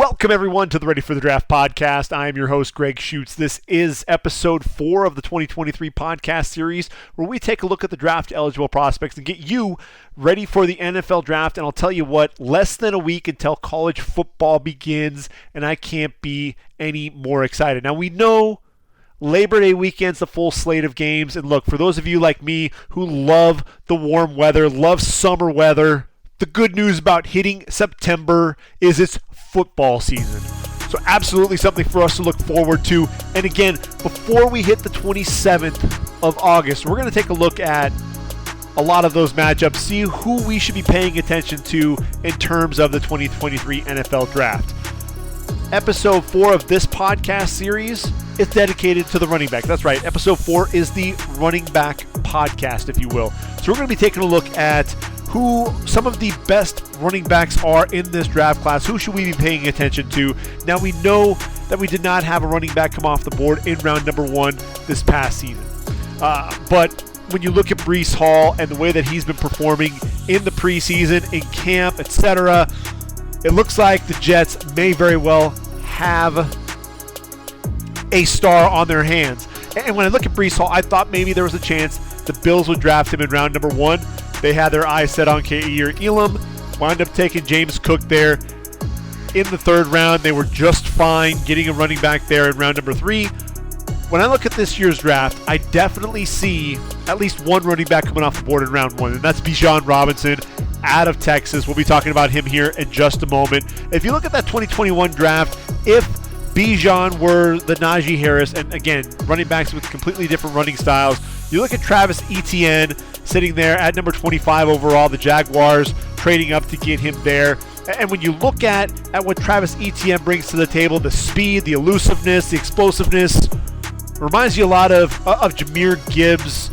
Welcome, everyone, to the Ready for the Draft podcast. I am your host, Gregg Schutze. This is episode 4 of the 2023 podcast series, where we take a look at the draft-eligible prospects and get you ready for the NFL draft. And I'll tell you what, less than a week until college football begins, and I can't be any more excited. Now, we know Labor Day weekend's the full slate of games. And look, for those of you like me who love the warm weather, love summer weather, the good news about hitting September is it's football season. So absolutely something for us to look forward to. And again, before we hit the 27th of August, we're going to take a look at a lot of those matchups, see who we should be paying attention to in terms of the 2023 NFL Draft. Episode 4 of this podcast series is dedicated to the running back. That's right. Episode 4 is the running back podcast, if you will. So we're going to be taking a look at who some of the best running backs are in this draft class. Who should we be paying attention to? Now, we know that we did not have a running back come off the board in round number 1 this past season. But when you look at Breece Hall and the way that he's been performing in the preseason, in camp, etc., it looks like the Jets may very well have a star on their hands. And when I look at Breece Hall, I thought maybe there was a chance the Bills would draft him in round number 1. They had their eyes set on Ka'ir Elam, wound up taking James Cook there in the 3rd round. They were just fine getting a running back there in round number 3. When I look at this year's draft, I definitely see at least one running back coming off the board in round 1, and that's Bijan Robinson out of Texas. We'll be talking about him here in just a moment. If you look at that 2021 draft, if Bijan were the Najee Harris, and again, running backs with completely different running styles, you look at Travis Etienne sitting there at number 25 overall, the Jaguars trading up to get him there. And when you look at what Travis Etienne brings to the table, the speed, the elusiveness, the explosiveness, reminds you a lot of Jahmyr Gibbs,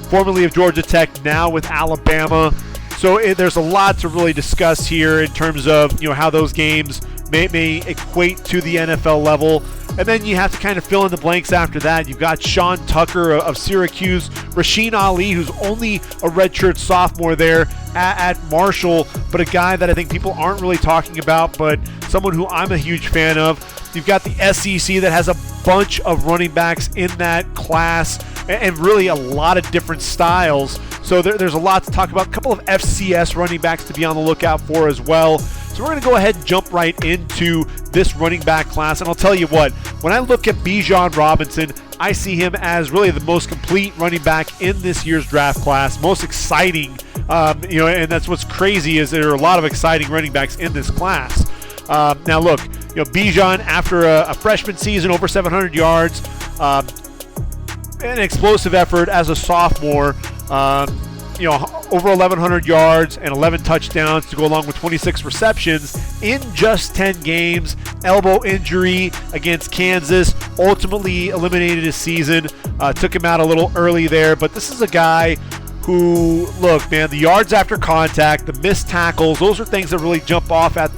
formerly of Georgia Tech, now with Alabama. So there's a lot to really discuss here in terms of how those games may equate to the NFL level. And then you have to kind of fill in the blanks after that. You've got Sean Tucker of Syracuse, Rasheen Ali, who's only a redshirt sophomore there at Marshall, but a guy that I think people aren't really talking about, but someone who I'm a huge fan of. You've got the SEC that has a bunch of running backs in that class and really a lot of different styles. So there's a lot to talk about. A couple of FCS running backs to be on the lookout for as well. So we're going to go ahead and jump right into this running back class. And I'll tell you what, when I look at Bijan Robinson, I see him as really the most complete running back in this year's draft class, most exciting. And that's what's crazy is there are a lot of exciting running backs in this class. Now look, Bijan, after a freshman season, over 700 yards, an explosive effort as a sophomore, over 1,100 yards and 11 touchdowns to go along with 26 receptions in just 10 games. Elbow injury against Kansas ultimately eliminated his season, took him out a little early there. But this is a guy who, look, man, the yards after contact, the missed tackles, those are things that really jump off at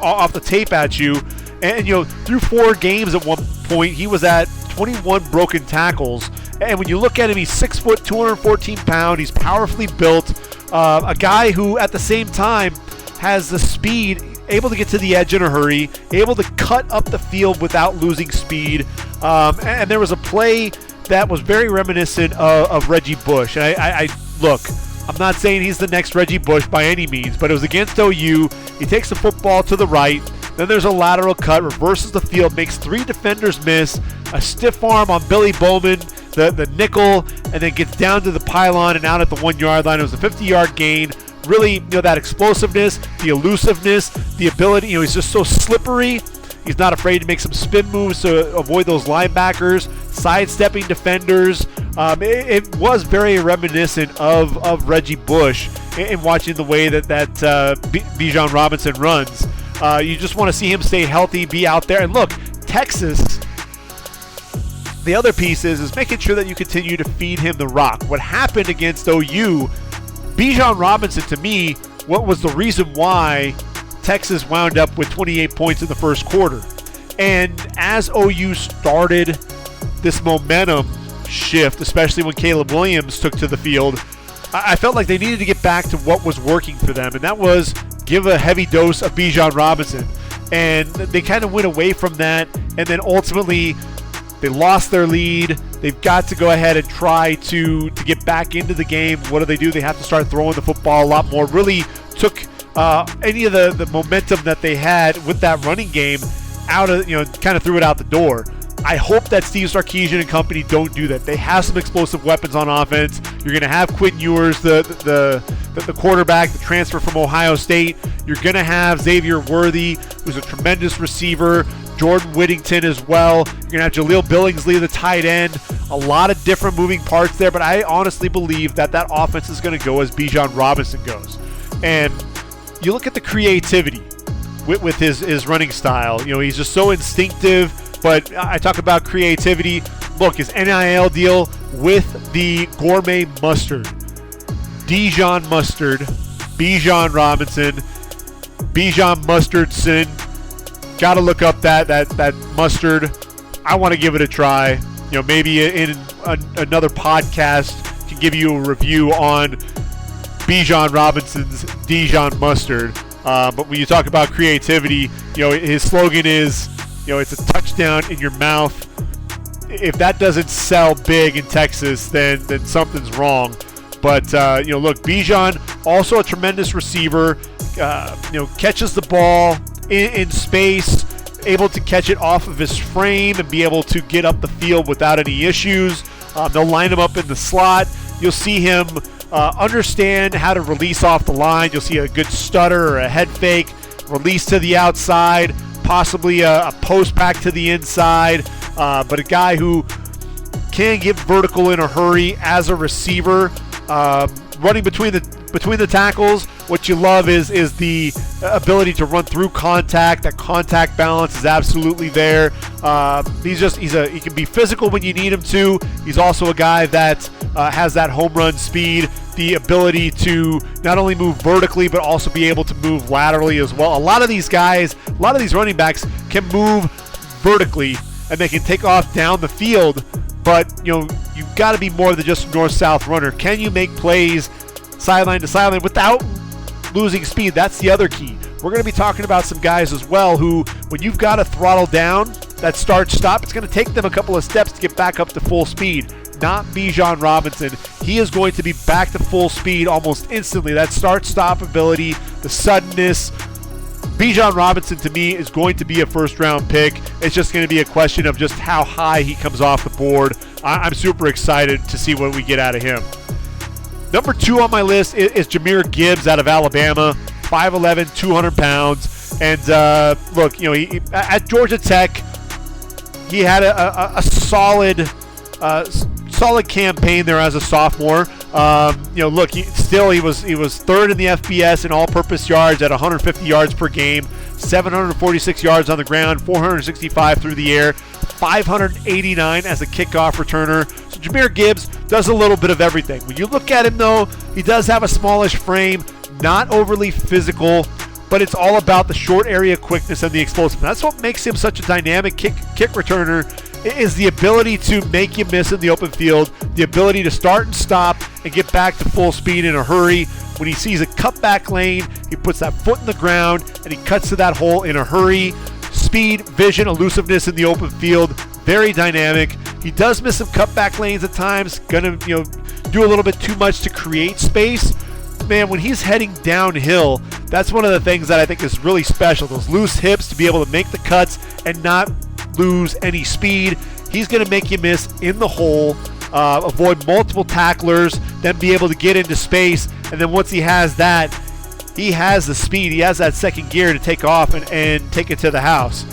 off the tape at you. And through 4 games at one point, he was at 21 broken tackles. And when you look at him, he's 6 foot, 214 pounds. He's powerfully built. A guy who, at the same time, has the speed, able to get to the edge in a hurry, able to cut up the field without losing speed. And there was a play that was very reminiscent of Reggie Bush. And I look, I'm not saying he's the next Reggie Bush by any means, but it was against OU. He takes the football to the right. Then there's a lateral cut, reverses the field, makes 3 defenders miss, a stiff arm on Billy Bowman, the nickel, and then gets down to the pylon and out at the 1-yard line. It was a 50-yard gain. Really, that explosiveness, the elusiveness, the ability. He's just so slippery. He's not afraid to make some spin moves to avoid those linebackers, sidestepping defenders. It was very reminiscent of Reggie Bush in watching the way that Bijan Robinson runs. You just want to see him stay healthy, be out there. And look, Texas, the other piece is making sure that you continue to feed him the rock. What happened against OU, Bijan Robinson, to me, what was the reason why Texas wound up with 28 points in the first quarter. And as OU started this momentum shift, especially when Caleb Williams took to the field, I felt like they needed to get back to what was working for them, and that was give a heavy dose of Bijan Robinson. and they kind of went away from that, and then ultimately they lost their lead. They've got to go ahead and try to get back into the game. What do? They have to start throwing the football a lot more. Really took any of the momentum that they had with that running game out of, kind of threw it out the door. I hope that Steve Sarkisian and company don't do that. They have some explosive weapons on offense. You're going to have Quinn Ewers, the quarterback, the transfer from Ohio State. You're going to have Xavier Worthy, who's a tremendous receiver. Jordan Whittington as well. You're going to have Jaleel Billingsley, the tight end. A lot of different moving parts there, but I honestly believe that offense is going to go as Bijan Robinson goes. And you look at the creativity with his running style. He's just so instinctive, but I talk about creativity. Look, his NIL deal with the gourmet mustard. Dijon mustard, Bijan Robinson, Bijan Mustardson. Got to look up that mustard. I want to give it a try. Maybe in another podcast can give you a review on Bijan Robinson's Dijon mustard. But when you talk about creativity, his slogan is, it's a touchdown in your mouth. If that doesn't sell big in Texas, then something's wrong. But look, Bijan, also a tremendous receiver. Catches the ball in space, able to catch it off of his frame and be able to get up the field without any issues. They'll line him up in the slot. You'll see him understand how to release off the line. You'll see a good stutter or a head fake, release to the outside, possibly a post back to the inside. But a guy who can get vertical in a hurry as a receiver, running between the tackles. What you love is the ability to run through contact. That contact balance is absolutely there. He can be physical when you need him to. He's also a guy that has that home run speed, the ability to not only move vertically but also be able to move laterally as well. A lot of these running backs can move vertically and they can take off down the field, but you've got to be more than just a north-south runner. Can you make plays sideline to sideline without losing speed? That's the other key. We're going to be talking about some guys as well who, when you've got to throttle down that start-stop, it's going to take them a couple of steps to get back up to full speed. Not Bijan Robinson. He is going to be back to full speed almost instantly. That start-stop ability, the suddenness. Bijan Robinson, to me, is going to be a first-round pick. It's just going to be a question of just how high he comes off the board. I'm super excited to see what we get out of him. Number 2 on my list is Jahmyr Gibbs out of Alabama, 5'11", 200 pounds. And look, he, at Georgia Tech, he had a solid campaign there as a sophomore. Look, he was third in the FBS in all-purpose yards at 150 yards per game, 746 yards on the ground, 465 through the air, 589 as a kickoff returner. So Jahmyr Gibbs does a little bit of everything. When you look at him, though, he does have a smallish frame, not overly physical, but it's all about the short area quickness and the explosiveness. That's what makes him such a dynamic kick returner, is the ability to make you miss in the open field, the ability to start and stop and get back to full speed in a hurry. When he sees a cutback lane, he puts that foot in the ground and he cuts to that hole in a hurry. Speed, vision, elusiveness in the open field, very dynamic. He does miss some cutback lanes at times, gonna do a little bit too much to create space. Man, when he's heading downhill, that's one of the things that I think is really special. Those loose hips to be able to make the cuts and not lose any speed. He's going to make you miss in the hole, avoid multiple tacklers, then be able to get into space. And then once he has that, he has the speed. He has that second gear to take off and take it to the house.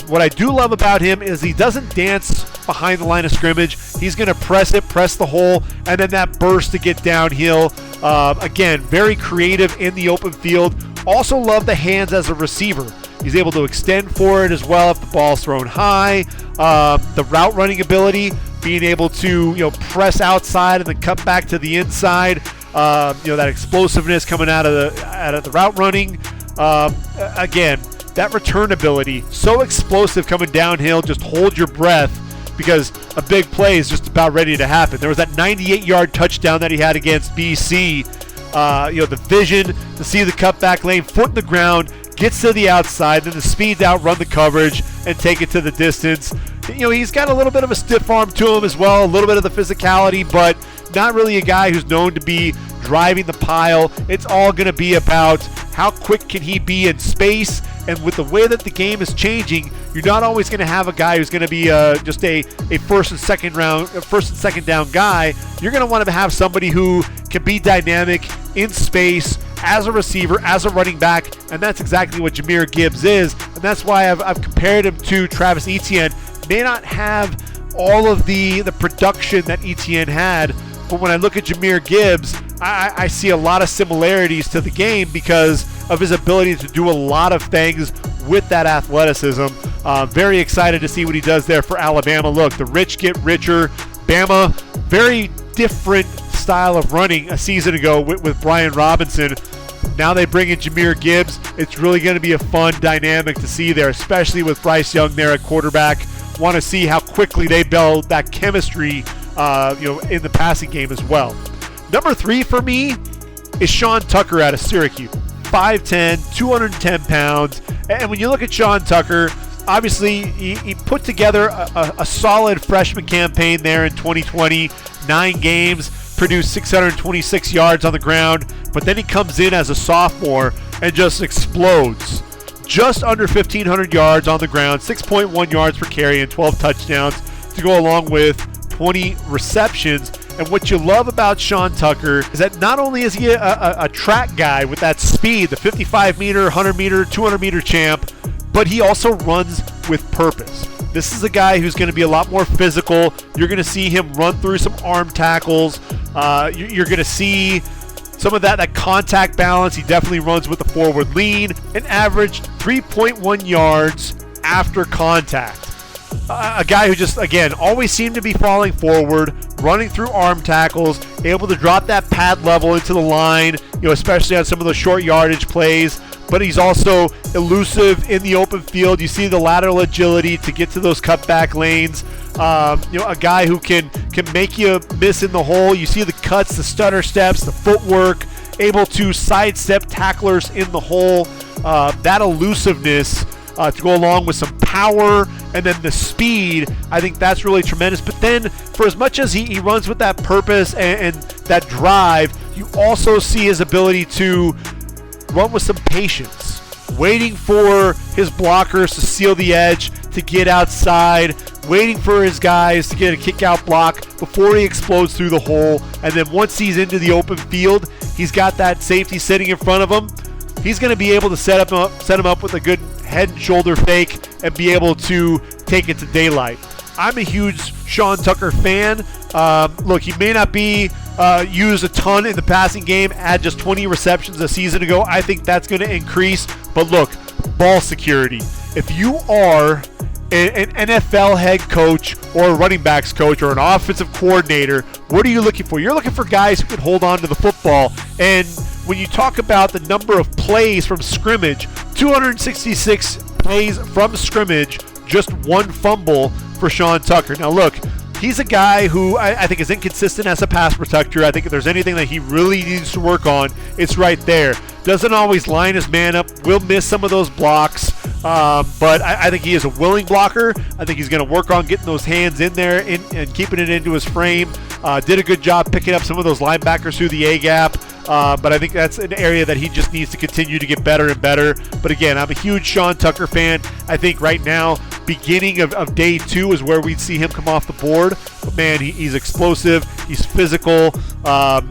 What I do love about him is he doesn't dance behind the line of scrimmage. He's going to press the hole, and then that burst to get downhill. Again, very creative in the open field. Also love the hands as a receiver. He's able to extend for it as well if the ball's thrown high. The route running ability, being able to press outside and then cut back to the inside. That explosiveness coming out of the route running. Again, that return ability, so explosive coming downhill. Just hold your breath because a big play is just about ready to happen. There was that 98-yard touchdown that he had against BC. The vision to see the cutback lane, foot in the ground, gets to the outside, then the speed to outrun the coverage and take it to the distance. He's got a little bit of a stiff arm to him as well, a little bit of the physicality, but not really a guy who's known to be driving the pile. It's all going to be about how quick can he be in space, and with the way that the game is changing, you're not always going to have a guy who's going to be just a first and second down guy. You're going to want to have somebody who can be dynamic in space as a receiver, as a running back, and that's exactly what Jahmyr Gibbs is, and that's why I've compared him to Travis Etienne. May not have all of the production that Etienne had, but when I look at Jahmyr Gibbs, I see a lot of similarities to the game because of his ability to do a lot of things with that athleticism. Very excited to see what he does there for Alabama. Look, the rich get richer. Bama, very different style of running a season ago with Bijan Robinson. Now they bring in Jahmyr Gibbs. It's really going to be a fun dynamic to see there, especially with Bryce Young there at quarterback. Want to see how quickly they build that chemistry in the passing game as well. Number 3 for me is Sean Tucker out of Syracuse. 5'10", 210 pounds. And when you look at Sean Tucker, obviously he put together a solid freshman campaign there in 2020. 9 games, produced 626 yards on the ground. But then he comes in as a sophomore and just explodes. Just under 1,500 yards on the ground, 6.1 yards per carry and 12 touchdowns to go along with 20 receptions. And what you love about Sean Tucker is that not only is he a track guy with that speed, the 55-meter, 100-meter, 200-meter champ, but he also runs with purpose. This is a guy who's going to be a lot more physical. You're going to see him run through some arm tackles. You're going to see some of that contact balance. He definitely runs with a forward lean and averaged 3.1 yards after contact. A guy who just, again, always seemed to be falling forward, running through arm tackles, able to drop that pad level into the line, especially on some of those short yardage plays. But he's also elusive in the open field. You see the lateral agility to get to those cutback lanes. A guy who can make you miss in the hole. You see the cuts, the stutter steps, the footwork, able to sidestep tacklers in the hole. That elusiveness to go along with some power and then the speed, I think that's really tremendous. But then for as much as he runs with that purpose and that drive, you also see his ability to run with some patience, waiting for his blockers to seal the edge, to get outside, waiting for his guys to get a kick-out block before he explodes through the hole. And then once he's into the open field, he's got that safety sitting in front of him. He's going to be able to set him up with a good head and shoulder fake and be able to take it to daylight. I'm a huge Sean Tucker fan. Look, he may not be used a ton in the passing game, had just 20 receptions a season ago. I think that's going to increase. But look, ball security. If you are an NFL head coach or a running backs coach or an offensive coordinator, what are you looking for? You're looking for guys who can hold on to the football. And when you talk about the number of plays from scrimmage, 266 plays from scrimmage, just 1 fumble for Sean Tucker. Now look, he's a guy who I think is inconsistent as a pass protector. I think if there's anything that he really needs to work on, it's right there. Doesn't always line his man up, will miss some of those blocks, but I think he is a willing blocker. I think he's going to work on getting those hands in there and keeping it into his frame. Did a good job picking up some of those linebackers through the A-gap. But I think that's an area that he just needs to continue to get better and better. But again, I'm a huge Sean Tucker fan. I think right now, beginning of day 2 is where we'd see him come off the board. But man, he's explosive. He's physical.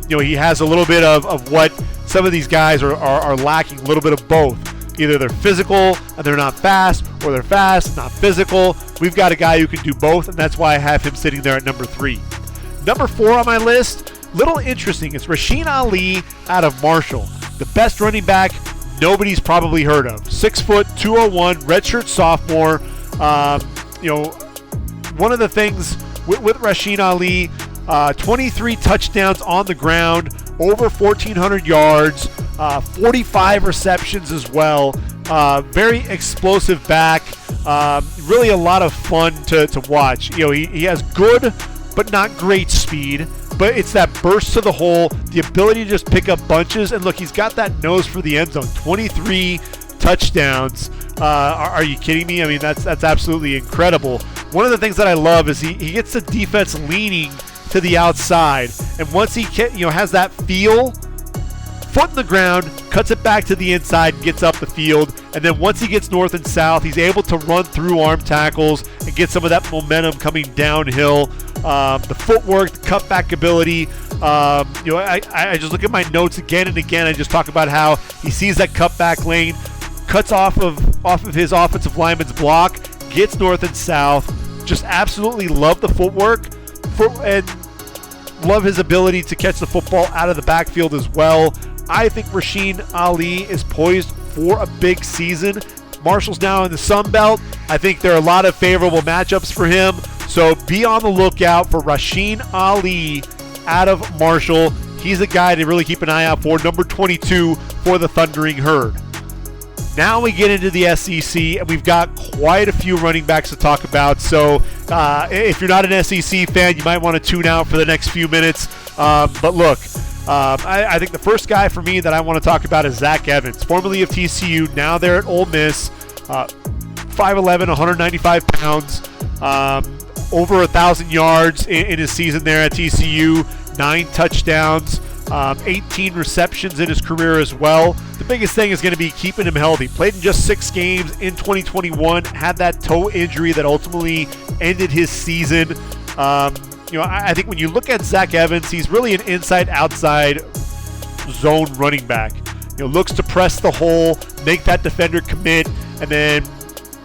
He has a little bit of what some of these guys are lacking, a little bit of both. Either they're physical and they're not fast, or they're fast and not physical. We've got a guy who can do both, and that's why I have him sitting there at number 3. Number 4 on my list, little interesting. It's Rasheen Ali out of Marshall. The best running back nobody's probably heard of. 6 foot, 201, redshirt sophomore. One of the things with Rasheen Ali, 23 touchdowns on the ground, over 1,400 yards, 45 receptions as well. Very explosive back. Really a lot of fun to watch. He has good but not great speed. But it's that burst to the hole, the ability to just pick up bunches. And look, he's got that nose for the end zone. 23 touchdowns. Are you kidding me? I mean, that's absolutely incredible. One of the things that I love is he gets the defense leaning to the outside, and once he has that feel, foot in the ground, cuts it back to the inside and gets up the field. And then once he gets north and south, he's able to run through arm tackles and get some of that momentum coming downhill. The footwork, the cutback ability. I just look at my notes again and again. I just talk about how he sees that cutback lane, cuts off of his offensive lineman's block, gets north and south. Just absolutely love the footwork and love his ability to catch the football out of the backfield as well. I think Rasheen Ali is poised for a big season. Marshall's now in the Sun Belt. I think there are a lot of favorable matchups for him. So be on the lookout for Rasheen Ali out of Marshall. He's a guy to really keep an eye out for, number 22 for the Thundering Herd. Now we get into the SEC, and we've got quite a few running backs to talk about. So if you're not an SEC fan, you might want to tune out for the next few minutes. But look, I think the first guy for me that I want to talk about is Zach Evans, formerly of TCU, now there at Ole Miss, 5'11", 195 pounds, over 1,000 yards in his season there at TCU, 9 touchdowns, 18 receptions in his career as well. The biggest thing is going to be keeping him healthy. Played in just 6 games in 2021, had that toe injury that ultimately ended his season. I think when you look at Zach Evans, he's really an inside-outside zone running back. Looks to press the hole, make that defender commit, and then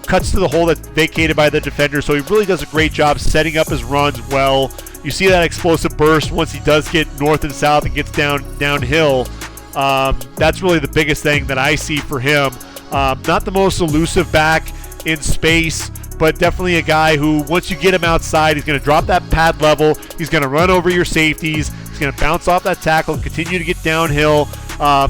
cuts to the hole that's vacated by the defender. So he really does a great job setting up his runs well. You see that explosive burst once he does get north and south and gets downhill. That's really the biggest thing that I see for him. Not the most elusive back in space, but definitely a guy who, once you get him outside, he's going to drop that pad level. He's going to run over your safeties. He's going to bounce off that tackle and continue to get downhill.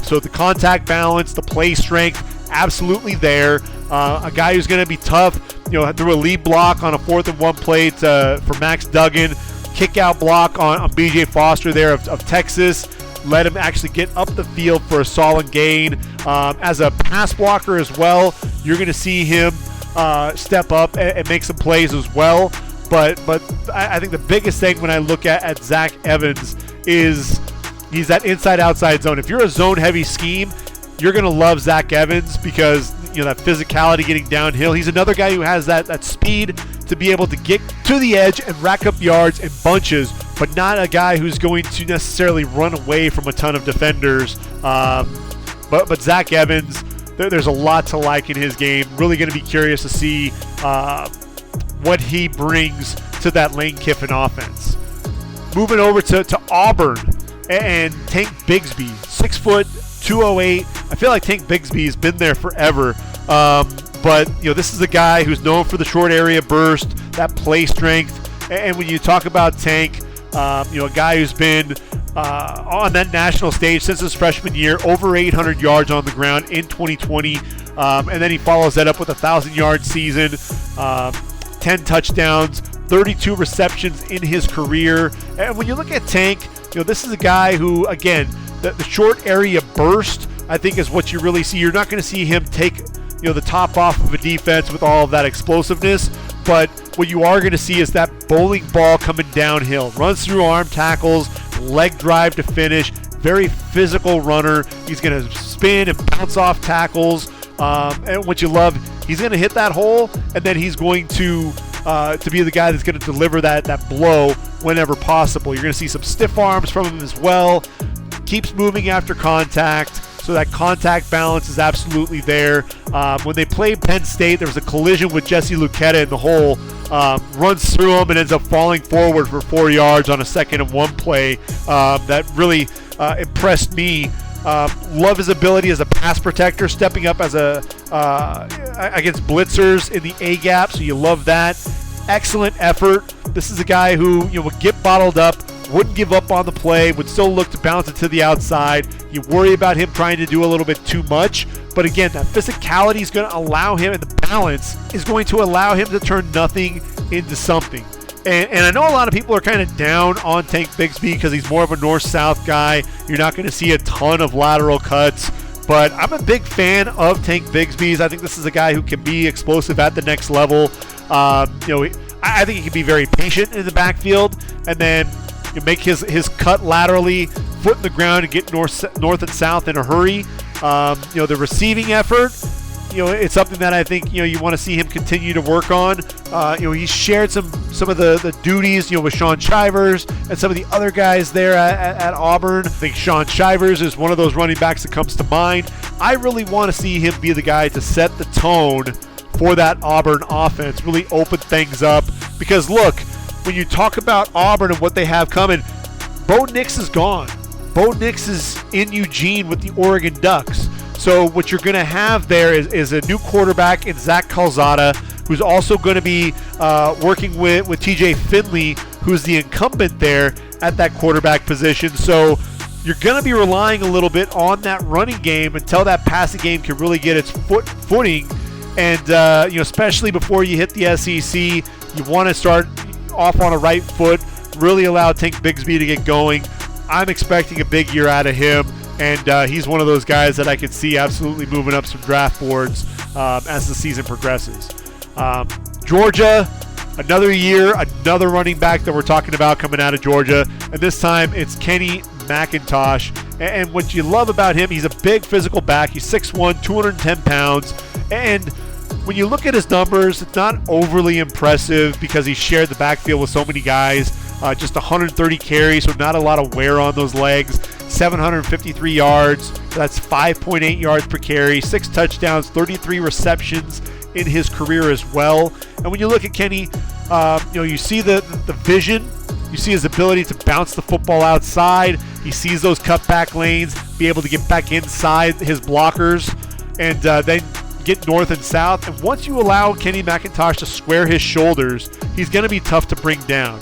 So the contact balance, the play strength, absolutely there. A guy who's going to be tough, through a lead block on a 4th and 1 play for Max Duggan, kick out block on BJ Foster there of Texas. Let him actually get up the field for a solid gain. As a pass blocker as well, you're going to see him step up and make some plays as well. But I think the biggest thing when I look at Zach Evans is he's that inside-outside zone. If you're a zone-heavy scheme, you're going to love Zach Evans because that physicality getting downhill. He's another guy who has that speed to be able to get to the edge and rack up yards in bunches, but not a guy who's going to necessarily run away from a ton of defenders. But Zach Evans, there's a lot to like in his game. Really going to be curious to see what he brings to that Lane Kiffin offense. Moving over to Auburn and Tank Bigsby, 6 foot, 208. I feel like Tank Bigsby has been there forever. But this is a guy who's known for the short area burst, that play strength. And when you talk about Tank, a guy who's been on that national stage since his freshman year, over 800 yards on the ground in 2020. And then he follows that up with a 1,000-yard season, 10 touchdowns, 32 receptions in his career. And when you look at Tank, this is a guy who, again, the short area burst, I think, is what you really see. You're not going to see him take the top off of a defense with all of that explosiveness, but what you are going to see is that bowling ball coming downhill. Runs through arm tackles, leg drive to finish, very physical runner. He's going to spin and bounce off tackles, and what you love, he's going to hit that hole, and then he's going to be the guy that's going to deliver that blow whenever possible. You're going to see some stiff arms from him as well. Keeps moving after contact, so that contact balance is absolutely there. When they played Penn State, there was a collision with Jesse Luketa in the hole. Runs through him and ends up falling forward for 4 yards on a 2nd and 1 play. That really impressed me. Love his ability as a pass protector, stepping up as against blitzers in the A gap, so you love that. Excellent effort. This is a guy who would get bottled up, wouldn't give up on the play, would still look to bounce it to the outside. You worry about him trying to do a little bit too much, but again, that physicality is going to allow him, and the balance is going to allow him to turn nothing into something. And I know a lot of people are kind of down on Tank Bigsby because he's more of a north-south guy. You're not going to see a ton of lateral cuts, But I'm a big fan of Tank Bigsby's. I think this is a guy who can be explosive at the next level. I think he can be very patient in the backfield, and then make his cut laterally, foot in the ground, and get north and south in a hurry. The receiving effort, it's something that I think you want to see him continue to work on. He's shared some of the duties with Shaun Shivers and some of the other guys there at Auburn. I think Shaun Shivers is one of those running backs that comes to mind. I really want to see him be the guy to set the tone for that Auburn offense, really open things up. Because look, when you talk about Auburn and what they have coming, Bo Nix is gone. Bo Nix is in Eugene with the Oregon Ducks. So what you're going to have there is a new quarterback in Zach Calzada, who's also going to be working with TJ Finley, who's the incumbent there at that quarterback position. So you're going to be relying a little bit on that running game until that passing game can really get its footing. And especially before you hit the SEC, you want to start off on a right foot, really allow Tank Bigsby to get going. I'm expecting a big year out of him, and he's one of those guys that I could see absolutely moving up some draft boards as the season progresses. Georgia, another year, another running back that we're talking about coming out of Georgia, and this time it's Kenny McIntosh. And what you love about him, he's a big physical back. He's 6'1", 210 pounds, and when you look at his numbers, it's not overly impressive because he shared the backfield with so many guys. Just 130 carries, so not a lot of wear on those legs. 753 yards, that's 5.8 yards per carry, 6 touchdowns, 33 receptions in his career as well. And when you look at Kenny, you see the vision, you see his ability to bounce the football outside. He sees those cutback lanes, be able to get back inside his blockers, and then get north and south. And once you allow Kenny McIntosh to square his shoulders, he's going to be tough to bring down.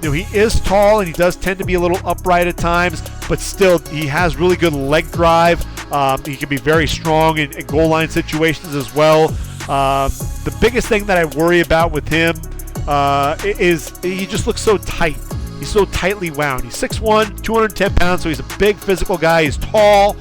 He is tall and he does tend to be a little upright at times, but still he has really good leg drive. He can be very strong in goal line situations as well. The biggest thing that I worry about with him is he just looks so tight. He's so tightly wound. He's 6'1", 210 pounds, so he's a big physical guy. He's tall.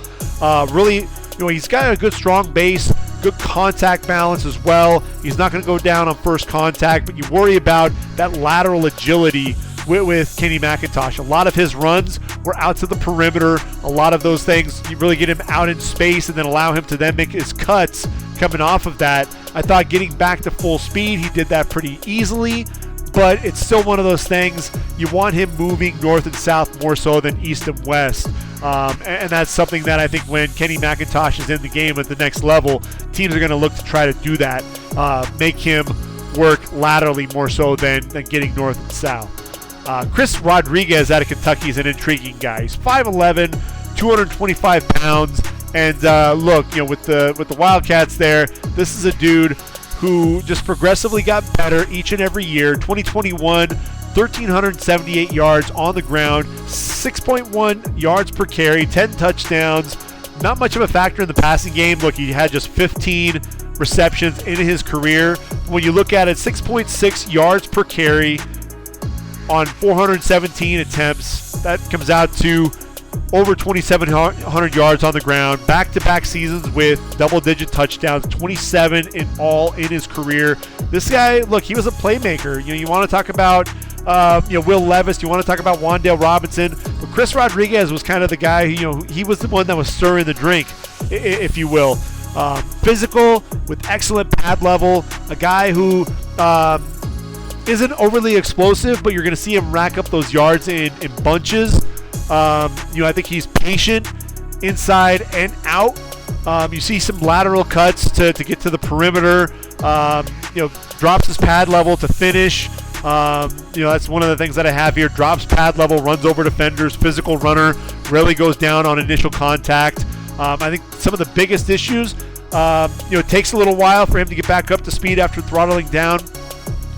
He's got a good strong base, good contact balance as well. He's not going to go down on first contact, but you worry about that lateral agility with Kenny McIntosh. A lot of his runs were out to the perimeter. A lot of those things, you really get him out in space and then allow him to then make his cuts coming off of that. I thought getting back to full speed, he did that pretty easily, but it's still one of those things. You want him moving north and south more so than east and west. And that's something that I think when Kenny McIntosh is in the game at the next level, teams are going to look to try to do that, make him work laterally more so than getting north and south. Chris Rodriguez out of Kentucky is an intriguing guy. He's 5'11", 225 pounds, and with the Wildcats there, this is a dude who just progressively got better each and every year. 2021, 1,378 yards on the ground, 6.1 yards per carry, 10 touchdowns. Not much of a factor in the passing game. Look, he had just 15 receptions in his career. When you look at it, 6.6 yards per carry on 417 attempts. That comes out to over 2,700 yards on the ground. Back-to-back seasons with double-digit touchdowns, 27 in all in his career. This guy, look, he was a playmaker. You want to talk about Will Levis, you want to talk about Wan'Dale Robinson, but Chris Rodriguez was kind of the guy, he was the one that was stirring the drink, if you will. Physical, with excellent pad level, a guy who isn't overly explosive, but you're going to see him rack up those yards in bunches. I think he's patient inside and out. You see some lateral cuts to get to the perimeter. Drops his pad level to finish. That's one of the things that I have here. Drops pad level, runs over defenders, physical runner, rarely goes down on initial contact. I think some of the biggest issues, it takes a little while for him to get back up to speed after throttling down.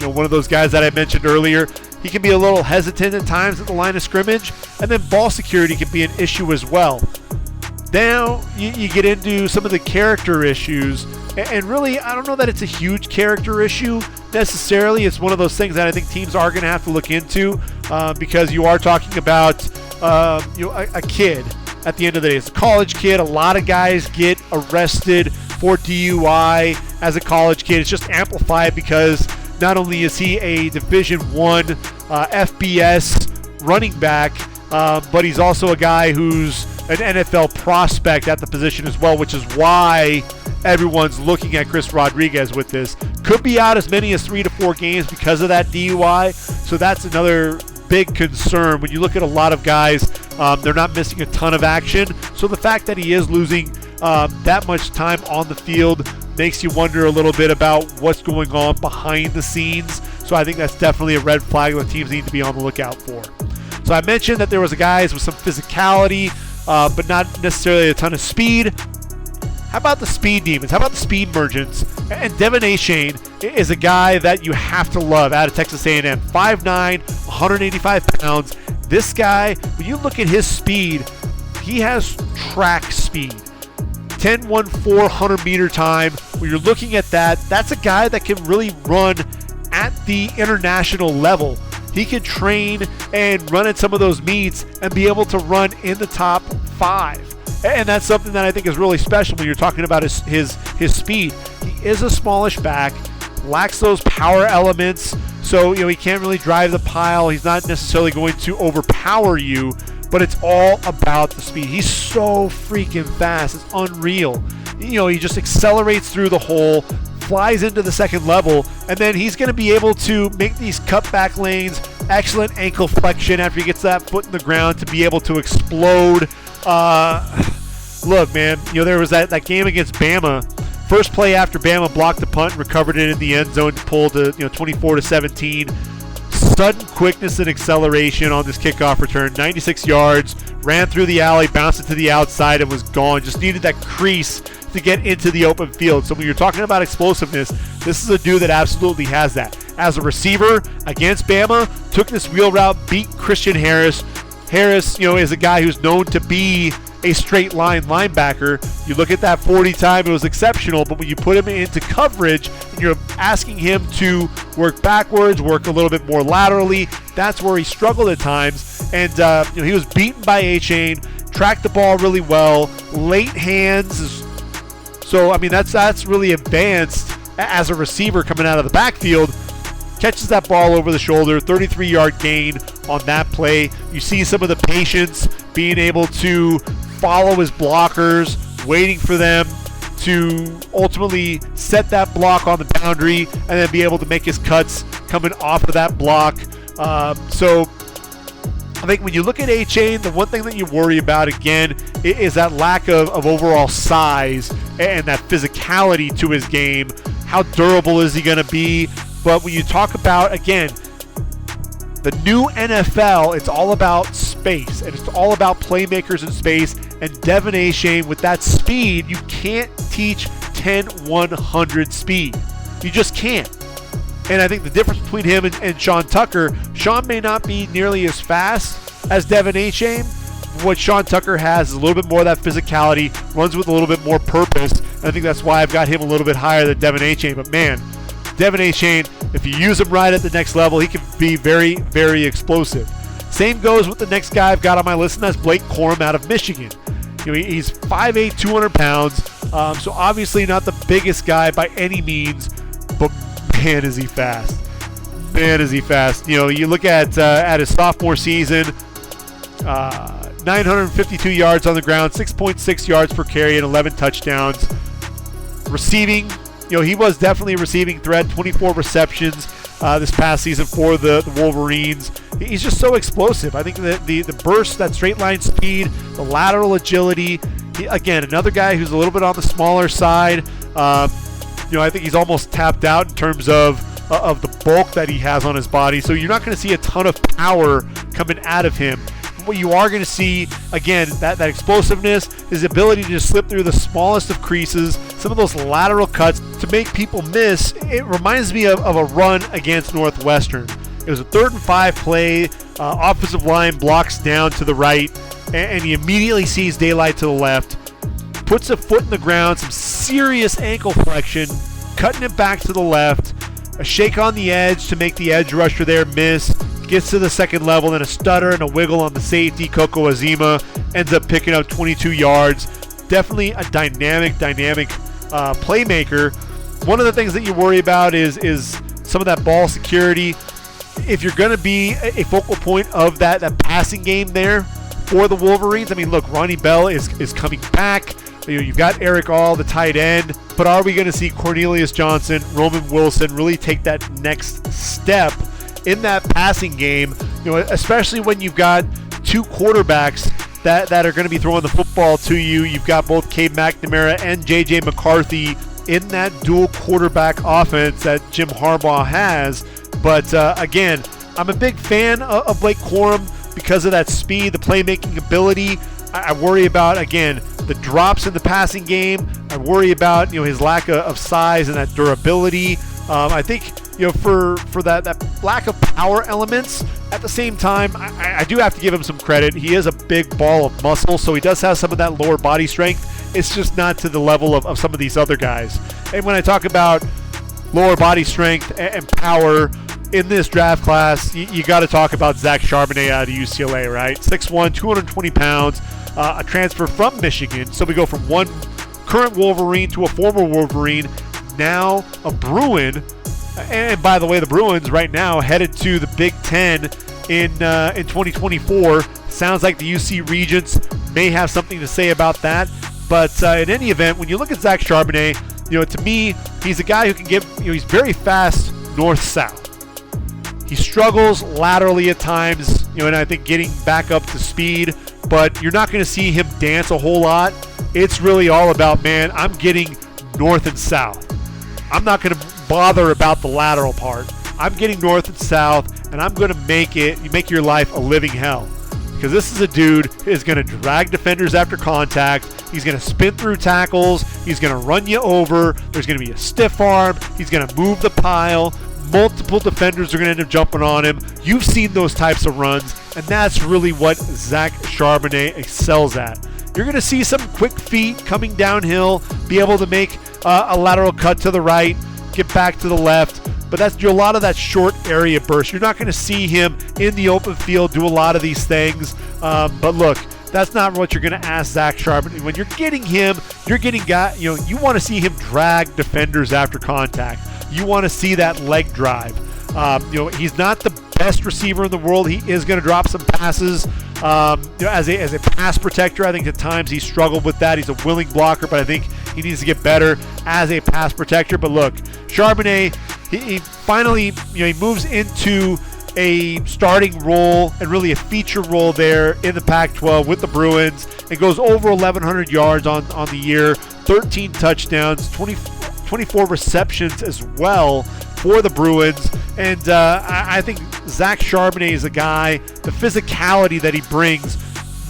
One of those guys that I mentioned earlier, he can be a little hesitant at times at the line of scrimmage, and then ball security can be an issue as well. Now you get into some of the character issues, and really I don't know that it's a huge character issue necessarily. It's one of those things that I think teams are going to have to look into because you are talking about a kid at the end of the day. It's a college kid. A lot of guys get arrested for DUI as a college kid. It's just amplified because not only is he a Division I FBS running back, but he's also a guy who's an NFL prospect at the position as well, which is why everyone's looking at Chris Rodriguez with this. Could be out as many as 3 to 4 games because of that DUI, so that's another big concern. When you look at a lot of guys, they're not missing a ton of action, so the fact that he is losing that much time on the field makes you wonder a little bit about what's going on behind the scenes. So I think that's definitely a red flag that teams need to be on the lookout for. So I mentioned that there was guys with some physicality, but not necessarily a ton of speed. How about the speed demons? How about the speed merchants? And Devin Achane is a guy that you have to love out of Texas A&M. 5'9", 185 pounds. This guy, when you look at his speed, he has track speed. 10-1-4 100-meter time. When you're looking at that, that's a guy that can really run at the international level. He can train and run at some of those meets and be able to run in the top 5. And that's something that I think is really special when you're talking about his speed. He is a smallish back, lacks those power elements, so he can't really drive the pile. He's not necessarily going to overpower you, but it's all about the speed. He's so freaking fast. It's unreal. He just accelerates through the hole, flies into the second level, and then he's going to be able to make these cutback lanes, excellent ankle flexion after he gets that foot in the ground to be able to explode. Look, man, there was that game against Bama. First play after Bama blocked the punt and recovered it in the end zone to pull to 24-17. Sudden quickness and acceleration on this kickoff return. 96 yards, ran through the alley, bounced it to the outside, and was gone. Just needed that crease to get into the open field. So when you're talking about explosiveness, this is a dude that absolutely has that. As a receiver against Bama, took this wheel route, beat Christian Harris. Harris, is a guy who's known to be a straight line linebacker. You look at that 40 time, it was exceptional, but when you put him into coverage and you're asking him to work backwards, work a little bit more laterally, that's where he struggled at times. And he was beaten by Achane, tracked the ball really well, late hands. So that's really advanced as a receiver coming out of the backfield. Catches that ball over the shoulder, 33-yard gain on that play. You see some of the patience, being able to follow his blockers, waiting for them to ultimately set that block on the boundary and then be able to make his cuts coming off of that block. So I think when you look at Achane, the one thing that you worry about, again, is that lack of overall size and that physicality to his game. How durable is he going to be? But when you talk about, again, the new NFL, it's all about space, and it's all about playmakers in space. And Devin Achane, with that speed, you can't teach 10-100 speed. You just can't. And I think the difference between him and Sean Tucker, Sean may not be nearly as fast as Devin Achane. What Sean Tucker has is a little bit more of that physicality, runs with a little bit more purpose. And I think that's why I've got him a little bit higher than Devin Achane. But man, Devin Achane, if you use him right at the next level, he can be very, very explosive. Same goes with the next guy I've got on my list, and that's Blake Corum out of Michigan. He's 5'8", 200 pounds, so obviously not the biggest guy by any means, but man, is he fast. Man, is he fast. You look at his sophomore season, 952 yards on the ground, 6.6 yards per carry, and 11 touchdowns. Receiving, he was definitely a receiving threat, 24 receptions this past season for the Wolverines. He's just so explosive. I think that the burst, that straight line speed, the lateral agility, again, another guy who's a little bit on the smaller side. I think he's almost tapped out in terms of the bulk that he has on his body. So you're not going to see a ton of power coming out of him. What you are going to see, again, that explosiveness, his ability to just slip through the smallest of creases, some of those lateral cuts to make people miss. It reminds me of a run against Northwestern. It was a 3rd and 5 play. Offensive line blocks down to the right, and he immediately sees daylight to the left. Puts a foot in the ground, some serious ankle flexion, cutting it back to the left. A shake on the edge to make the edge rusher there miss. Gets to the second level, then a stutter and a wiggle on the safety, Coco Azima. ends up picking up 22 yards. Definitely a dynamic playmaker. One of the things that you worry about is some of that ball security. If you're going to be a focal point of that passing game there for the Wolverines, I mean, look, Ronnie Bell is coming back. You've got Eric All, the tight end, but are we going to see Cornelius Johnson, Roman Wilson really take that next step in that passing game? Especially when you've got two quarterbacks that are going to be throwing the football to you. You've got both Cade McNamara and J.J. McCarthy in that dual quarterback offense that Jim Harbaugh has. But again, I'm a big fan of Blake Corum because of that speed, the playmaking ability. I worry about, again, the drops in the passing game. I worry about his lack of size and that durability. I think for that lack of power elements. At the same time, I do have to give him some credit. He is a big ball of muscle, so he does have some of that lower body strength. It's just not to the level of some of these other guys. And when I talk about lower body strength and power in this draft class, you got to talk about Zach Charbonnet out of UCLA, right? 6'1", 220 pounds, a transfer from Michigan. So we go from one current Wolverine to a former Wolverine, now a Bruin. And by the way, the Bruins right now headed to the Big Ten in 2024. Sounds like the UC Regents may have something to say about that. But in any event, when you look at Zach Charbonnet, to me, he's a guy who can give, he's very fast north-south. He struggles laterally at times, and I think getting back up to speed, but you're not going to see him dance a whole lot. It's really all about, man, I'm getting north and south. I'm not going to bother about the lateral part. I'm getting north and south, and I'm going to make your life a living hell. Because this is a dude who is going to drag defenders after contact. He's going to spin through tackles. He's going to run you over. There's going to be a stiff arm. He's going to move the pile. Multiple defenders are going to end up jumping on him. You've seen those types of runs, and that's really what Zach Charbonnet excels at. You're going to see some quick feet coming downhill, be able to make a lateral cut to the right, get back to the left, but that's a lot of that short area burst. You're not going to see him in the open field do a lot of these things, but look, that's not what you're going to ask Zach Charbonnet. When you're getting him, you're getting you want to see him drag defenders after contact. You want to see that leg drive. He's not the best receiver in the world. He is going to drop some passes. As a pass protector, I think at times he's struggled with that. He's a willing blocker, but I think he needs to get better as a pass protector. But look, Charbonnet, he finally, he moves into a starting role and really a feature role there in the Pac-12 with the Bruins. It goes over 1,100 yards on the year, 13 touchdowns, 24 receptions as well for the Bruins. And I think Zach Charbonnet is a guy, the physicality that he brings,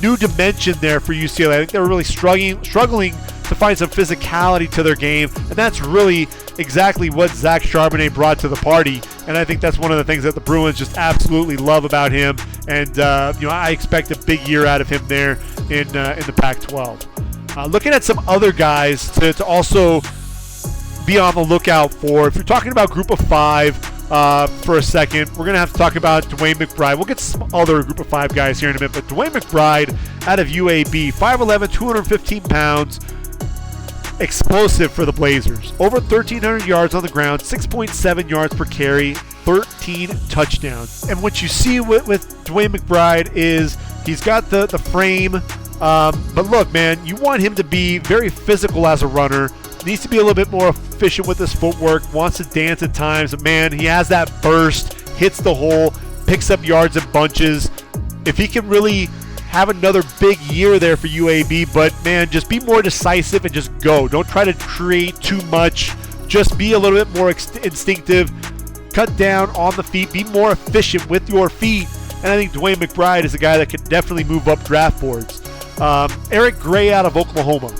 new dimension there for UCLA. I think they were really struggling to find some physicality to their game, and that's really exactly what Zach Charbonnet brought to the party. And I think that's one of the things that the Bruins just absolutely love about him. And I expect a big year out of him there in the Pac-12. Looking at some other guys to also be on the lookout for. If you're talking about Group of 5 for a second, we're going to have to talk about DeWayne McBride. We'll get to some other Group of 5 guys here in a minute, but DeWayne McBride out of UAB, 5'11", 215 pounds, explosive for the Blazers. Over 1,300 yards on the ground, 6.7 yards per carry, 13 touchdowns. And what you see with DeWayne McBride is he's got the frame, but look, man, you want him to be very physical as a runner. Needs to be a little bit more efficient with his footwork, wants to dance at times. But man, he has that burst, hits the hole, picks up yards in bunches. If he can really have another big year there for UAB, but man, just be more decisive and just go. Don't try to create too much. Just be a little bit more instinctive. Cut down on the feet. Be more efficient with your feet. And I think DeWayne McBride is a guy that can definitely move up draft boards. Eric Gray out of Oklahoma,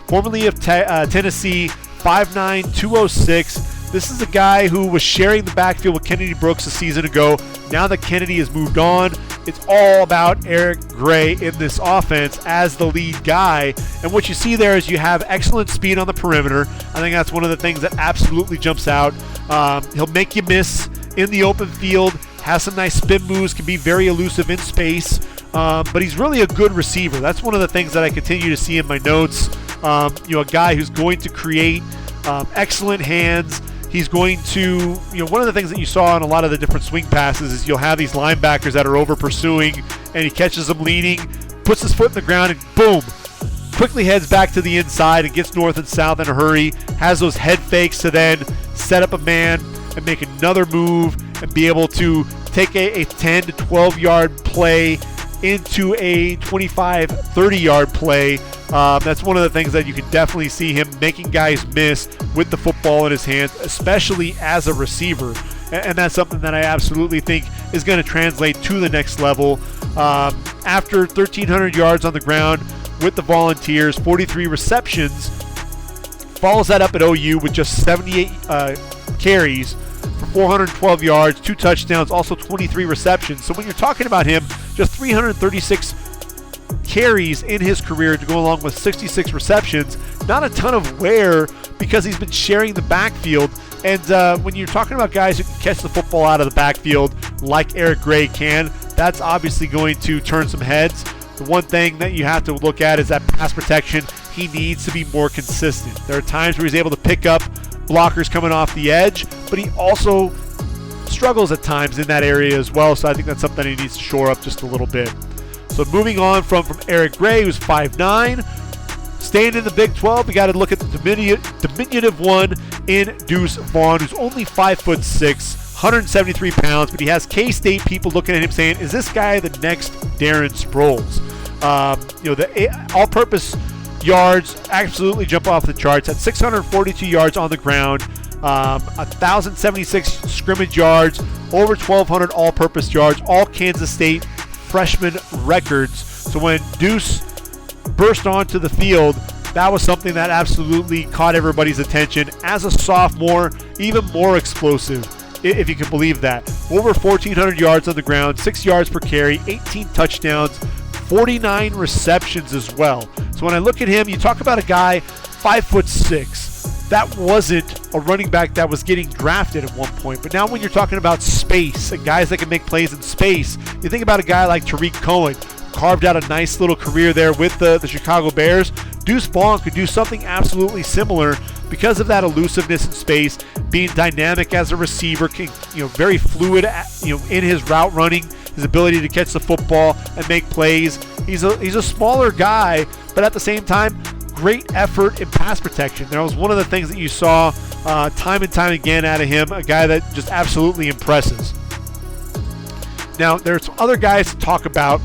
formerly of Tennessee, 5'9", 206. This is a guy who was sharing the backfield with Kennedy Brooks a season ago. Now that Kennedy has moved on, it's all about Eric Gray in this offense as the lead guy. And what you see there is you have excellent speed on the perimeter. I think that's one of the things that absolutely jumps out. He'll make you miss in the open field, has some nice spin moves, can be very elusive in space. but he's really a good receiver. That's one of the things that I continue to see in my notes. A guy who's going to create excellent hands. He's going to, one of the things that you saw in a lot of the different swing passes is you'll have these linebackers that are over pursuing, and he catches them leaning, puts his foot in the ground, and boom, quickly heads back to the inside and gets north and south in a hurry, has those head fakes to then set up a man and make another move and be able to take a 10 to 12 yard play into a 25, 30 yard play. That's one of the things that you can definitely see him making guys miss with the football in his hands, especially as a receiver. And that's something that I absolutely think is going to translate to the next level. After 1,300 yards on the ground with the Volunteers, 43 receptions, follows that up at OU with just 78 carries for 412 yards, 2 touchdowns, also 23 receptions. So when you're talking about him, just 336 carries in his career to go along with 66 receptions, not a ton of wear because he's been sharing the backfield. And when you're talking about guys who can catch the football out of the backfield like Eric Gray can, that's obviously going to turn some heads. The one thing that you have to look at is that pass protection. He needs to be more consistent. There are times where he's able to pick up blockers coming off the edge, but he also struggles at times in that area as well. So I think that's something he needs to shore up just a little bit. So moving on from Eric Gray, who's 5'9", staying in the Big 12, we got to look at the diminutive one in Deuce Vaughn, who's only 5'6", 173 pounds, but he has K-State people looking at him saying, is this guy the next Darren Sproles? The all-purpose yards absolutely jump off the charts at 642 yards on the ground, 1,076 scrimmage yards, over 1,200 all-purpose yards, all Kansas State freshman records. So when Deuce burst onto the field, that was something that absolutely caught everybody's attention. As a sophomore, even more explosive, if you can believe that. Over 1,400 yards on the ground, 6 yards per carry, 18 touchdowns, 49 receptions as well. So when I look at him, you talk about a guy 5'6". That wasn't a running back that was getting drafted at one point. But now when you're talking about space and guys that can make plays in space, you think about a guy like Tariq Cohen, carved out a nice little career there with the Chicago Bears. Deuce Vaughn could do something absolutely similar because of that elusiveness in space, being dynamic as a receiver, very fluid, in his route running, his ability to catch the football and make plays. He's a smaller guy, but at the same time, great effort in pass protection. That was one of the things that you saw time and time again out of him, a guy that just absolutely impresses. Now, there's some other guys to talk about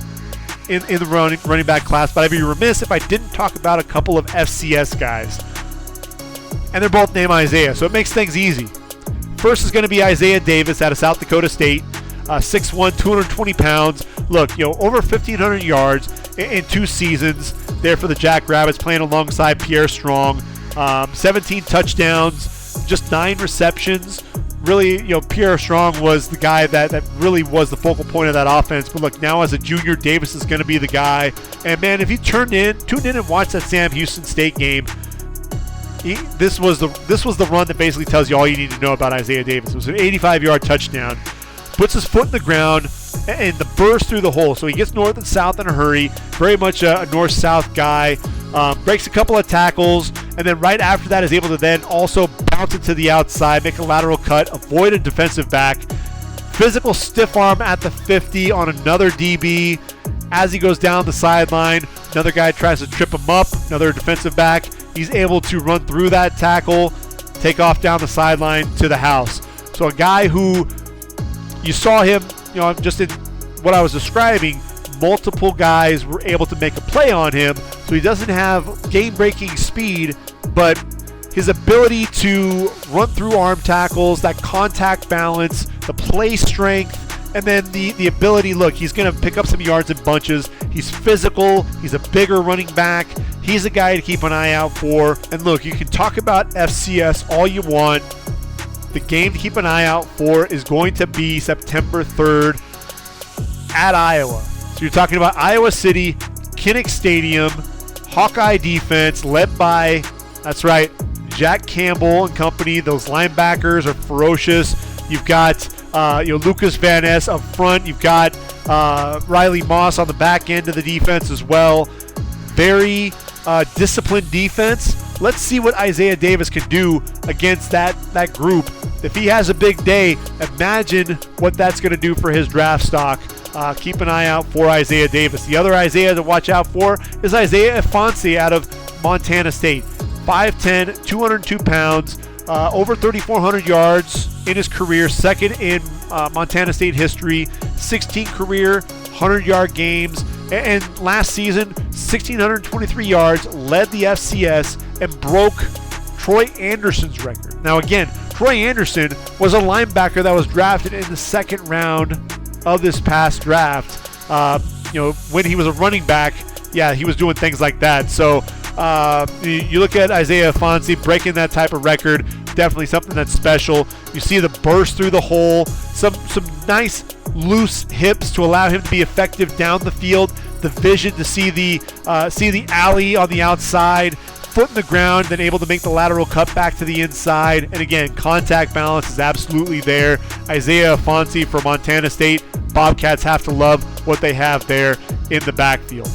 in the running back class, but I'd be remiss if I didn't talk about a couple of FCS guys. And they're both named Isaiah, so it makes things easy. First is going to be Isaiah Davis out of South Dakota State, 6'1", 220 pounds. Look, over 1,500 yards in 2 seasons there for the Jackrabbits, playing alongside Pierre Strong. 17 touchdowns, just 9 receptions. Really, Pierre Strong was the guy that really was the focal point of that offense. But look, now as a junior, Davis is going to be the guy. And man, if you tuned in and watched that Sam Houston State game, this was the run that basically tells you all you need to know about Isaiah Davis. It was an 85-yard touchdown. Puts his foot in the ground and the burst through the hole. So he gets north and south in a hurry. Very much a north-south guy. Breaks a couple of tackles, and then right after that is able to then also bounce it to the outside, make a lateral cut, avoid a defensive back. Physical stiff arm at the 50 on another DB. As he goes down the sideline, another guy tries to trip him up, another defensive back. He's able to run through that tackle, take off down the sideline to the house. So a guy who you saw him, just in what I was describing, multiple guys were able to make a play on him. So he doesn't have game-breaking speed, but his ability to run through arm tackles, that contact balance, the play strength, and then the ability, look, he's going to pick up some yards in bunches. He's physical. He's a bigger running back. He's a guy to keep an eye out for. And look, you can talk about FCS all you want. The game to keep an eye out for is going to be September 3rd at Iowa. So you're talking about Iowa City, Kinnick Stadium, Hawkeye defense led by, that's right, Jack Campbell and company. Those linebackers are ferocious. You've got Lucas Van Ness up front. You've got Riley Moss on the back end of the defense as well. Very disciplined defense. Let's see what Isaiah Davis can do against that group. If he has a big day, imagine what that's going to do for his draft stock. Keep an eye out for Isaiah Davis. The other Isaiah to watch out for is Isaiah Ifanse out of Montana State. 5'10", 202 pounds, over 3,400 yards in his career, second in Montana State history, 16 career 100-yard games, and last season, 1,623 yards, led the FCS, and broke Troy Anderson's record. Now again, Troy Anderson was a linebacker that was drafted in the second round of this past draft. When he was a running back, yeah, he was doing things like that. So you look at Isaiah Ifanse breaking that type of record, definitely something that's special. You see the burst through the hole, some nice loose hips to allow him to be effective down the field, the vision to see the alley on the outside, foot in the ground, then able to make the lateral cut back to the inside. And again, contact balance is absolutely there. Isaiah Ifanse for Montana State. Bobcats have to love what they have there in the backfield.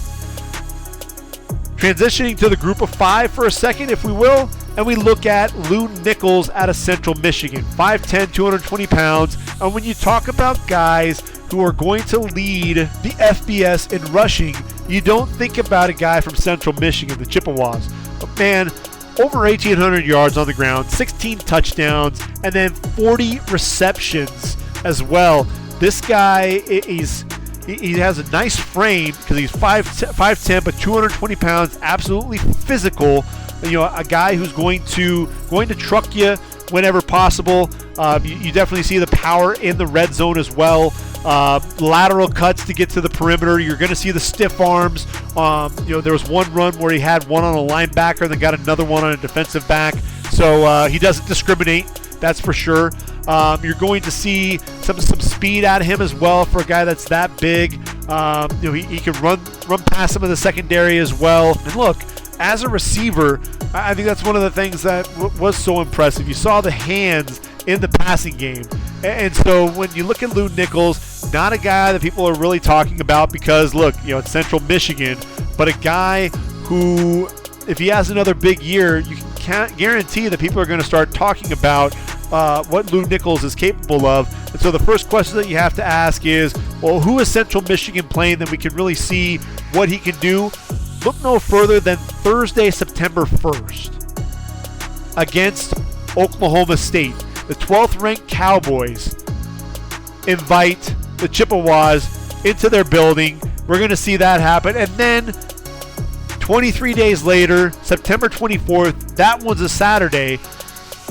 Transitioning to the group of five for a second, if we will, and we look at Lew Nichols out of Central Michigan. 5'10", 220 pounds. And when you talk about guys who are going to lead the FBS in rushing, you don't think about a guy from Central Michigan, the Chippewas. But man, over 1,800 yards on the ground, 16 touchdowns, and then 40 receptions as well. This guy, he has a nice frame because he's 5'10", but 220 pounds, absolutely physical. A guy who's going to truck you whenever possible. You definitely see the power in the red zone as well. Lateral cuts to get to the perimeter. You're going to see the stiff arms. There was one run where he had one on a linebacker and then got another one on a defensive back. So he doesn't discriminate, that's for sure. You're going to see some speed out of him as well for a guy that's that big. He can run past some of the secondary as well. And look, as a receiver, I think that's one of the things that was so impressive. You saw the hands in the passing game. And so when you look at Lew Nichols, not a guy that people are really talking about because, look, it's Central Michigan, but a guy who, if he has another big year, you can't guarantee that people are going to start talking about what Lew Nichols is capable of. And so the first question that you have to ask is, well, who is Central Michigan playing that we can really see what he can do? Look no further than Thursday, September 1st against Oklahoma State. The 12th ranked Cowboys invite the Chippewas into their building. We're going to see that happen. And then 23 days later, September 24th, that one's a Saturday,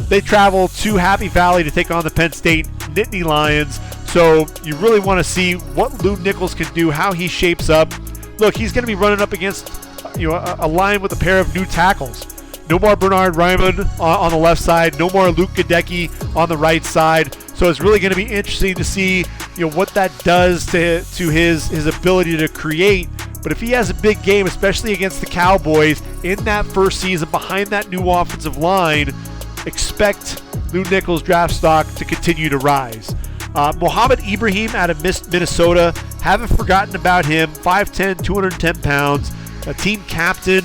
they travel to Happy Valley to take on the Penn State Nittany Lions. So you really want to see what Lew Nichols can do, how he shapes up. Look, he's going to be running up against a line with a pair of new tackles. No more Bernard Ryman on the left side. No more Luke Gadecki on the right side. So it's really going to be interesting to see what that does to his ability to create. But if he has a big game, especially against the Cowboys in that first season behind that new offensive line, expect Lew Nichols' draft stock to continue to rise. Mohamed Ibrahim out of Minnesota, haven't forgotten about him. 5'10", 210 pounds, a team captain.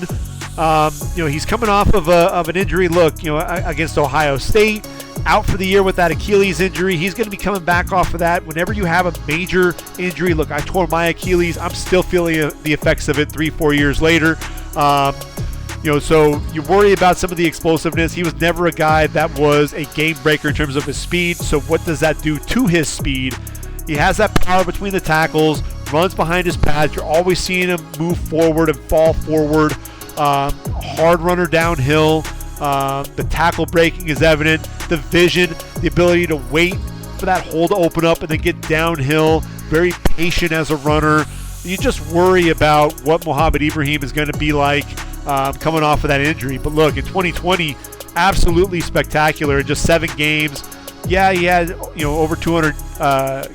He's coming off of an injury. Look, against Ohio State, out for the year with that Achilles injury. He's going to be coming back off of that. Whenever you have a major injury, look, I tore my Achilles. I'm still feeling the effects of it 3-4 years later. So you worry about some of the explosiveness. He was never a guy that was a game breaker in terms of his speed. So what does that do to his speed? He has that power between the tackles, runs behind his pads. You're always seeing him move forward and fall forward. Hard runner downhill. The tackle breaking is evident. The vision, the ability to wait for that hole to open up and then get downhill. Very patient as a runner. You just worry about what Mohamed Ibrahim is going to be like coming off of that injury. But look, in 2020, absolutely spectacular. In just 7 games. Yeah, he had over 200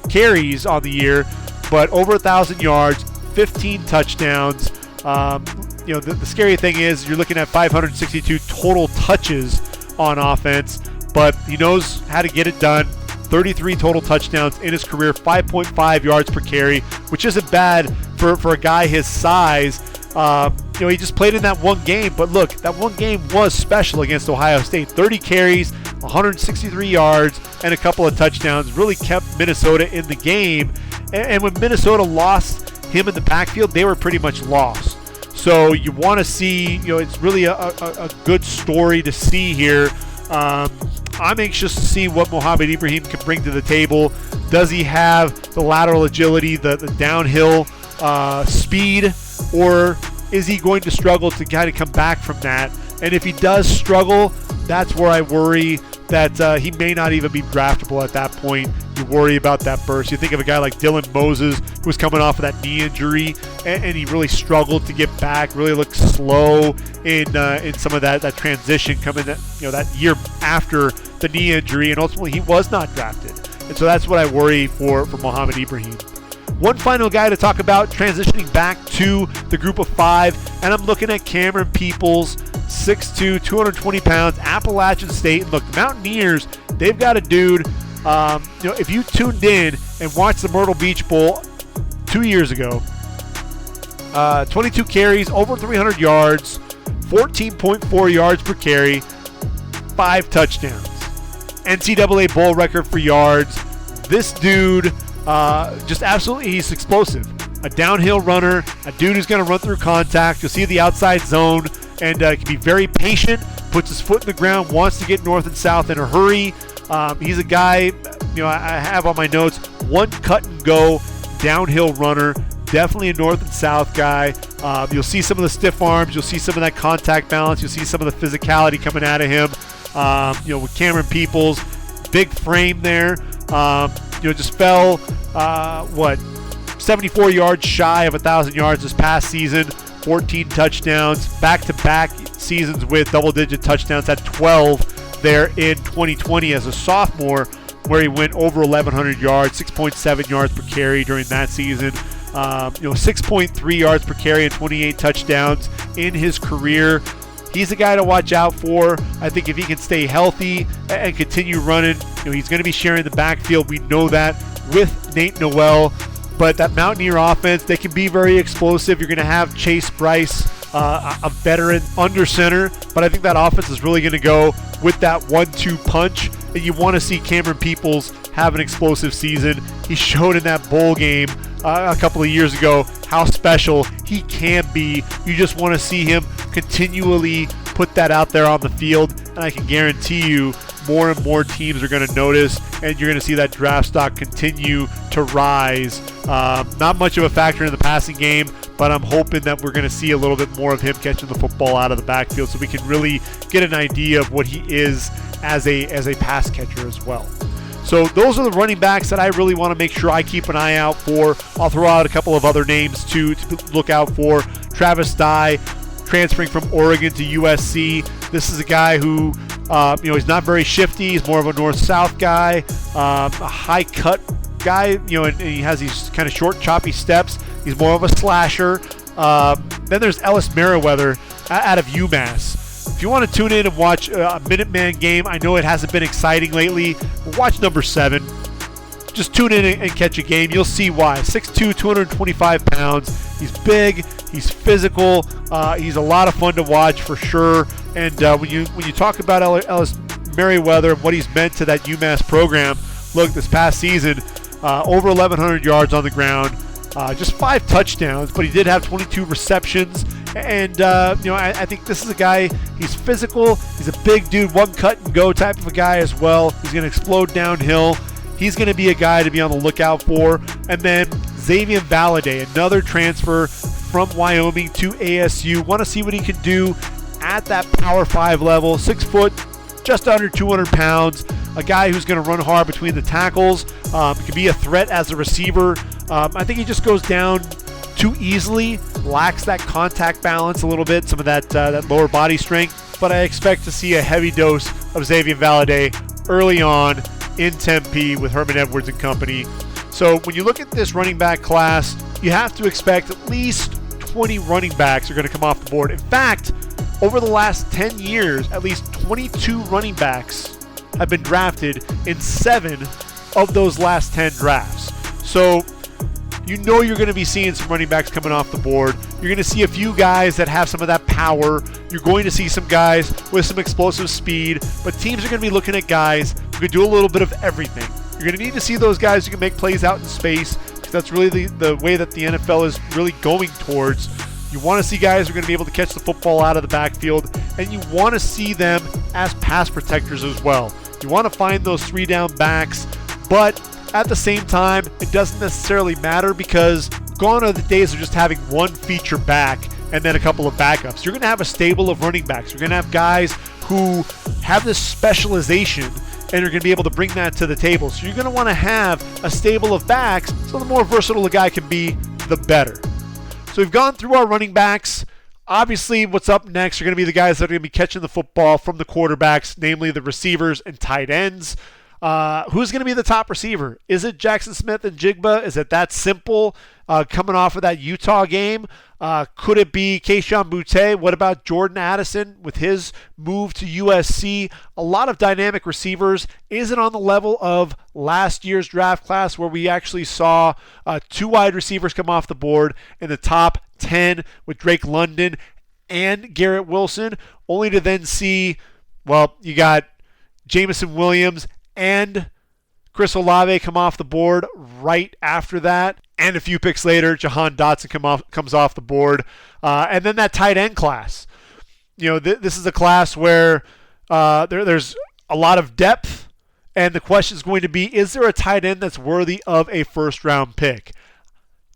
carries on the year, but over 1,000 yards, 15 touchdowns. The scary thing is you're looking at 562 total touches on offense, but he knows how to get it done. 33 total touchdowns in his career, 5.5 yards per carry, which isn't bad for a guy his size. He just played in that one game, but look, that one game was special against Ohio State. 30 carries, 163 yards, and a couple of touchdowns. Really kept Minnesota in the game. And when Minnesota lost him in the backfield, they were pretty much lost. So you want to see, it's really a good story to see here. I'm anxious to see what Mohamed Ibrahim can bring to the table. Does he have the lateral agility, the downhill speed, or is he going to struggle to kind of come back from that? And if he does struggle, that's where I worry that he may not even be draftable at that point. You worry about that burst. You think of a guy like Dylan Moses, who was coming off of that knee injury, and he really struggled to get back, really looked slow in some of that transition coming that year after the knee injury, and ultimately he was not drafted. And so that's what I worry for Mohamed Ibrahim. One final guy to talk about transitioning back to the group of 5, and I'm looking at Cameron Peoples, 6'2", 220 pounds, Appalachian State. And look, the Mountaineers, they've got a dude, if you tuned in and watched the Myrtle Beach Bowl 2 years ago, 22 carries, over 300 yards, 14.4 yards per carry, 5 touchdowns. NCAA bowl record for yards. This dude, just absolutely, he's explosive. A downhill runner, a dude who's going to run through contact. You'll see the outside zone, and can be very patient, puts his foot in the ground, wants to get north and south in a hurry. He's a guy, I have on my notes, one cut and go downhill runner, definitely a north and south guy. You'll see some of the stiff arms, you'll see some of that contact balance, you'll see some of the physicality coming out of him. With Cameron Peoples, big frame there. Just fell, 74 yards shy of 1,000 yards this past season, 14 touchdowns, back-to-back seasons with double-digit touchdowns, at 12 there in 2020 as a sophomore, where he went over 1,100 yards, 6.7 yards per carry during that season. 6.3 yards per carry and 28 touchdowns in his career. He's a guy to watch out for. I think if he can stay healthy and continue running, he's going to be sharing the backfield. We know that with Nate Noel. But that Mountaineer offense, they can be very explosive. You're going to have Chase Bryce, a veteran under center. But I think that offense is really going to go with that 1-2 punch. And you want to see Cameron Peoples have an explosive season. He showed in that bowl game a couple of years ago how special he can be. You just want to see him continually put that out there on the field, and I can guarantee you more and more teams are going to notice, and you're going to see that draft stock continue to rise. Not much of a factor in the passing game, but I'm hoping that we're going to see a little bit more of him catching the football out of the backfield so we can really get an idea of what he is as a pass catcher as well. So those are the running backs that I really want to make sure I keep an eye out for. I'll throw out a couple of other names to look out for. Travis Dye, transferring from Oregon to USC. This is a guy who, he's not very shifty. He's more of a north-south guy, a high-cut guy, and he has these kind of short, choppy steps. He's more of a slasher. Then there's Ellis Merriweather out of UMass. If you want to tune in and watch a Minuteman game, I know it hasn't been exciting lately. Watch number 7. Just tune in and catch a game. You'll see why. 6'2", 225 pounds. He's big. He's physical. He's a lot of fun to watch for sure. And when you talk about Ellis Merriweather and what he's meant to that UMass program, look, this past season, over 1,100 yards on the ground, just 5 touchdowns, but he did have 22 receptions. And, I think this is a guy, he's physical. He's a big dude, one cut and go type of a guy as well. He's going to explode downhill. He's going to be a guy to be on the lookout for. And then Xavier Valladay, another transfer from Wyoming to ASU. Want to see what he can do at that Power 5 level. 6 foot, just under 200 pounds. A guy who's going to run hard between the tackles. Can be a threat as a receiver. I think he just goes down too easily, lacks that contact balance a little bit, some of that lower body strength. But I expect to see a heavy dose of Xavier Valladay early on in Tempe with Herman Edwards and company. So when you look at this running back class, you have to expect at least 20 running backs are going to come off the board. In fact, over the last 10 years, at least 22 running backs have been drafted in 7 of those last 10 drafts. So you know you're going to be seeing some running backs coming off the board. You're going to see a few guys that have some of that power. You're going to see some guys with some explosive speed, but teams are going to be looking at guys who can do a little bit of everything. You're going to need to see those guys who can make plays out in space, because that's really the way that the NFL is really going towards. You want to see guys who are going to be able to catch the football out of the backfield, and you want to see them as pass protectors as well. You want to find those 3-down backs, but at the same time, it doesn't necessarily matter, because gone are the days of just having one feature back and then a couple of backups. You're going to have a stable of running backs. You're going to have guys who have this specialization, and you're going to be able to bring that to the table. So you're going to want to have a stable of backs, so the more versatile a guy can be, the better. So we've gone through our running backs. Obviously, what's up next are going to be the guys that are going to be catching the football from the quarterbacks, namely the receivers and tight ends. Who's going to be the top receiver? Is it Jackson Smith and Jigba? Is it that simple coming off of that Utah game? Could it be Kayshon Boutte? What about Jordan Addison with his move to USC? A lot of dynamic receivers. Is it on the level of last year's draft class, where we actually saw 2 wide receivers come off the board in the top 10 with Drake London and Garrett Wilson, only to then see, well, you got Jameson Williams and Chris Olave come off the board right after that, and a few picks later, Jahan Dotson comes off the board, and then that tight end class. You know, this is a class where there's a lot of depth, and the question is going to be: is there a tight end that's worthy of a first-round pick?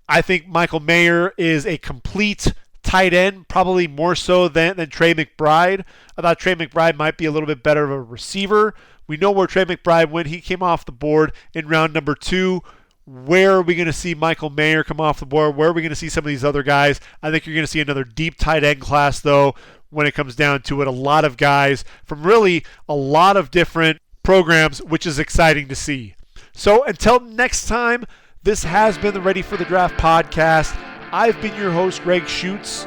I think Michael Mayer is a complete tight end, probably more so than Trey McBride. I thought Trey McBride might be a little bit better of a receiver. We know where Trey McBride went. He came off the board in round number 2. Where are we going to see Michael Mayer come off the board? Where are we going to see some of these other guys? I think you're going to see another deep tight end class, though, when it comes down to it. A lot of guys from really a lot of different programs, which is exciting to see. So until next time, this has been the Ready for the Draft podcast. I've been your host, Gregg Schutze.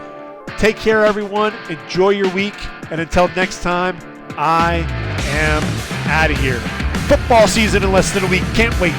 Take care, everyone. Enjoy your week. And until next time, I am out of here. Football season in less than a week. Can't wait.